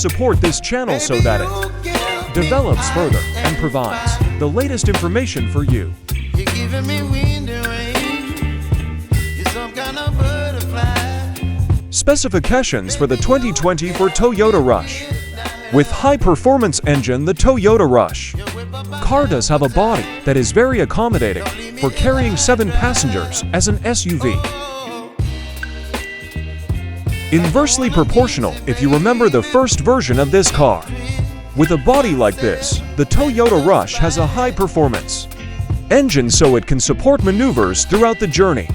support this channel so that it develops further and provides the latest information for you. You're giving me wind and rain. You're some kind of butterfly. Specifications for the 2020 for Toyota Rush. With high-performance engine, the Toyota Rush car does have a body that is very accommodating for carrying 7 passengers as an SUV. Inversely proportional, if you remember the first version of this car. With a body like this, the Toyota Rush has a high-performance engine so it can support maneuvers throughout the journey.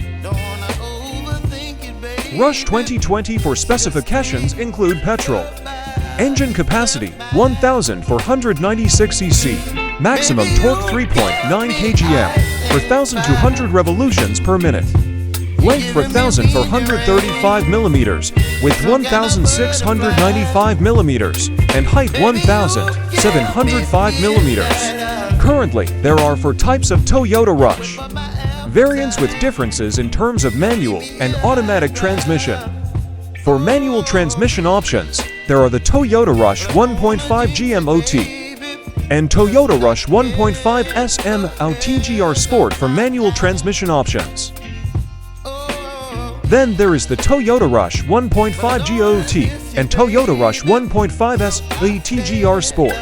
Rush 2020 for specifications include petrol. Engine capacity 1,496 cc. Maximum torque 3.9 kgm per 1,200 revolutions per minute. Length 4,435 millimeters with 1,695 millimeters and height 1,705 millimeters. Currently, there are 4 types of Toyota Rush. Variants with differences in terms of manual and automatic transmission. For manual transmission options, there are the Toyota Rush 1.5 GMOT and Toyota Rush 1.5 SM TGR Sport for manual transmission options. Then there is the Toyota Rush 1.5 GOT and Toyota Rush 1.5 TGR Sport.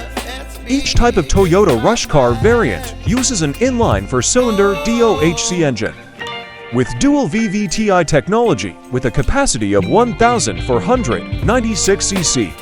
Each type of Toyota Rush car variant uses an inline 4-cylinder DOHC engine with dual VVTi technology with a capacity of 1,496 cc.